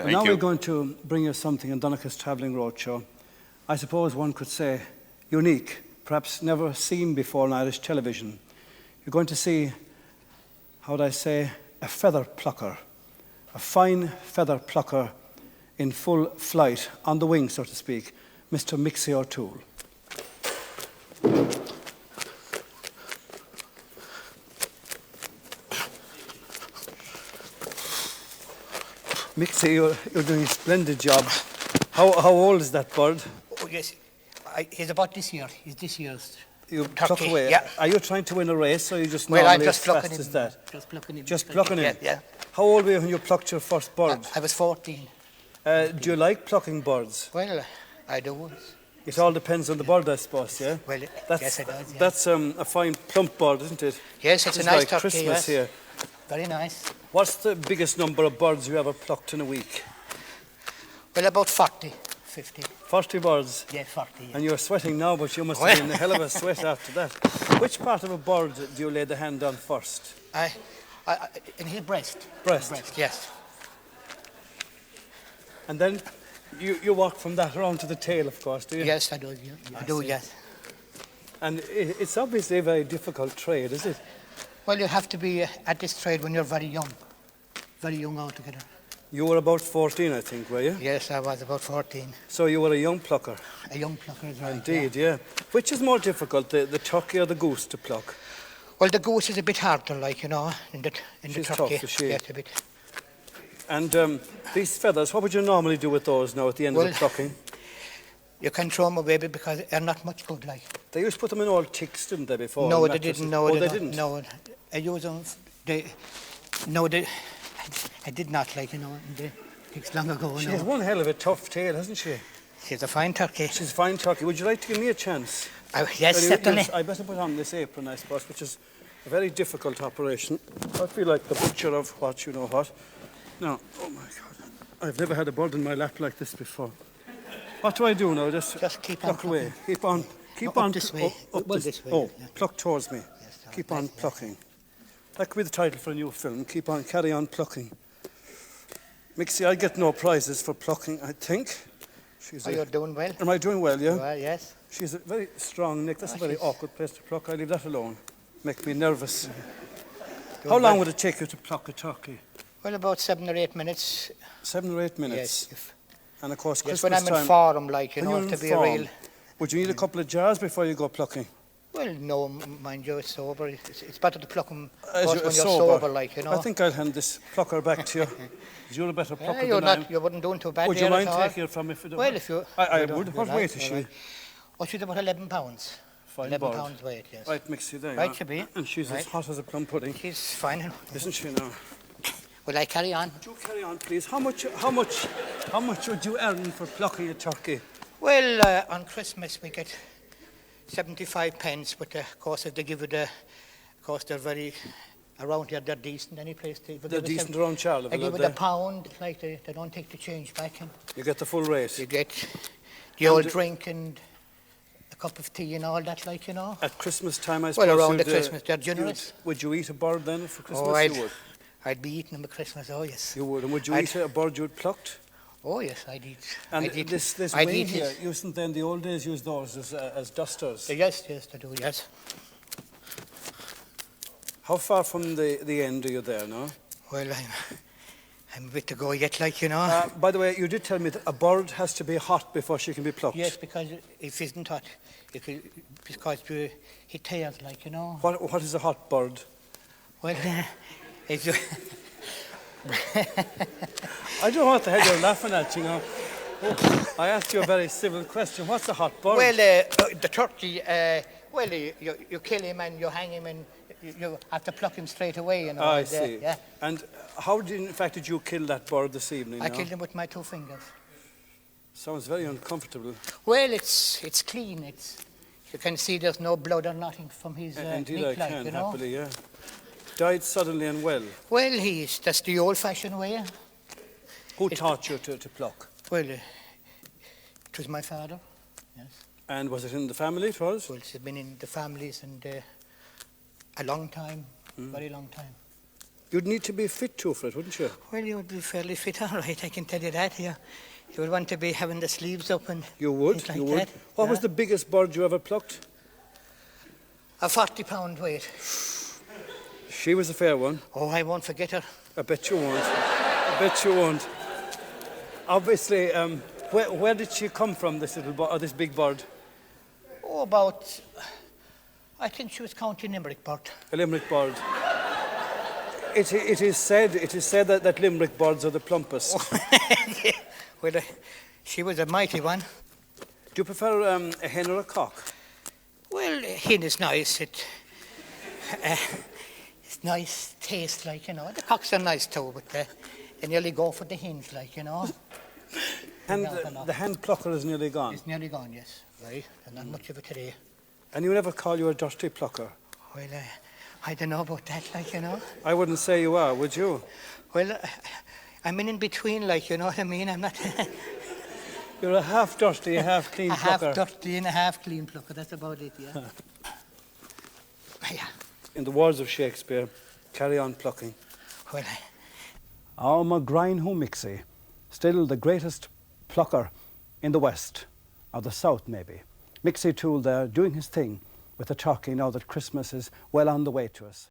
Thank you. We're going to bring you something on Donnacha's Travelling Roadshow. I suppose one could say unique, perhaps never seen before on Irish television. You're going to see, how would I say, a feather plucker, a fine feather plucker in full flight, on the wing, so to speak, Mr. Mixie O'Toole. Mixie, you're doing a splendid job. How old is that bird? Oh, yes. He's about this year. He's this year's. You pluck away. Yeah. Are you trying to win a race, or are you just I'm normally just as fast plucking as him. that? Just plucking him. Just plucking him? Yeah. How old were you when you plucked your first bird? I was 14. Do you like plucking birds? Well, I do. It all depends on the bird, I suppose, yeah? Well, yes, it does, yeah. That's a fine plump bird, isn't it? Yes, it's a It's nice like turkey, Christmas yes. here. Very nice. What's the biggest number of birds you ever plucked in a week? Well, about 40, 50. 40 birds? Yeah, 40, yeah. And you're sweating now, but you must have been a hell of a sweat after that. Which part of a bird do you lay the hand on first? In his breast. Breast? Yes. And then you walk from that around to the tail, of course, do you? Yes, I do, yeah. I do, yes. And it's obviously a very difficult trade, is it? Well, you have to be at this trade when you're very young altogether. You were about 14, I think, were you? Yes, I was about 14. So you were a young plucker? A young plucker, is right. Indeed, yeah. Which is more difficult, the turkey or the goose to pluck? Well, the goose is a bit harder, like, you know, in the She's turkey. tough, is she? Yes, a bit. And these feathers, what would you normally do with those now at the end of the plucking? You can throw them away because they're not much good, like. They used to put them in old ticks, didn't they, before? No, they didn't. No, they didn't? No, I use them. I did not, like, you know, in the ticks long ago. She has one hell of a tough tail, hasn't she? She's a fine turkey. She's a fine turkey. Would you like to give me a chance? Yes, certainly. I better put on this apron, I suppose, which is a very difficult operation. I feel like the butcher of what you know what. Now, oh my God, I've never had a bird in my lap like this before. What do I do now? Just keep on pluck away. Keep on this way. Up this way. Oh, yeah. Pluck towards me. Yes, keep on plucking. That could be the title for a new film. Carry on plucking. Mixie, I get no prizes for plucking, I think. You're doing well. Am I doing well, yeah? Well, yes. She's a very strong neck. That's a very awkward place to pluck. I leave that alone. Make me nervous. How long would it take you to pluck a turkey? Well, about 7 or 8 minutes. 7 or 8 minutes? Yes. And of course, Yes, Christmas when I'm time, in form, like, you know, to be a form, real... Would you need a couple of jars before you go plucking? Well, no, mind you, it's sober. It's better to pluck them As when you're sober, like, you know. I think I'll hand this plucker back to you. You're a better plucker than I am. You wouldn't do too bad. Would you mind taking it from me if you don't? Well, if you... I would. What weight is she? Oh, she's about 11 pounds. Fine 11 bird. pounds weight, yes. Right, Mixie there. Right, she be. And she's as hot as a plum pudding. She's fine. Isn't she now? Will I carry on? Would you carry on, please? How much would you earn for plucking a turkey? Well, on Christmas we get 75 pence, but of course if they give it of course they're very, around here they're decent, any place to... They're decent around Charleville, I give it a pound, like they don't take the change back. And you get the full rate? you get the old drink and a cup of tea and all that, like, you know. At Christmas time, I suppose. Well, around the Christmas, they're generous. Would you eat a bird then for Christmas? Oh, you would? I'd be eating them at Christmas, oh yes. You would, and would you eat a bird you'd plucked? Oh yes, I'd eat. And this wing here, you used in the old days use those as dusters? Yes, I do, yes. How far from the end are you there now? Well, I'm a bit to go yet, like, you know. By the way, you did tell me that a bird has to be hot before she can be plucked. Yes, because if it isn't hot, because he tears, like, you know. What is a hot bird? Well, it's... I don't know what the hell you're laughing at, you know. I asked you a very civil question. What's a hot bird? Well, the turkey, well, you kill him and you hang him and you have to pluck him straight away, you know. I see. Yeah. And how did you kill that bird this evening? I killed him with my 2 fingers. Sounds very uncomfortable. Well, it's clean. You can see there's no blood or nothing from his Indeed, neck, I can, you know? happily, yeah. Died suddenly and well. Well, that's the old-fashioned way. Who taught you to pluck? Well, it was my father, yes. And was it in the family, it was? Well, it's been in the families and a long time, very long time. You'd need to be fit too for it, wouldn't you? Well, you would be fairly fit, all right, I can tell you that, yeah. You would want to be having the sleeves up and You would, things like you would. that. What yeah. was the biggest bird you ever plucked? A 40-pound weight. She was a fair one. Oh, I won't forget her. I bet you won't. I bet you won't. Obviously, where did she come from, this little bird, or this big bird? Oh, about, I think she was County Limerick bird. A Limerick bird. It is said that Limerick birds are the plumpest. Yeah. Well, she was a mighty one. Do you prefer a hen or a cock? Well, hen is nice. It's nice taste, like, you know. The cocks are nice too, but they nearly go for the hens, like, you know. And the hand plucker is nearly gone. It's nearly gone, yes. Right, and not much of it today. And you never call you a dirty plucker? Well, I don't know about that, like, you know. I wouldn't say you are, would you? Well, I'm in between, like, you know what I mean? I'm not... You're a half dirty, a half clean a plucker. half dirty and a half clean plucker, that's about it, yeah. Yeah. In the words of Shakespeare, carry on plucking. Well, Our McGrine who Mixie, still the greatest plucker in the West, or the South maybe. Mixie O'Toole there doing his thing with the turkey now that Christmas is well on the way to us.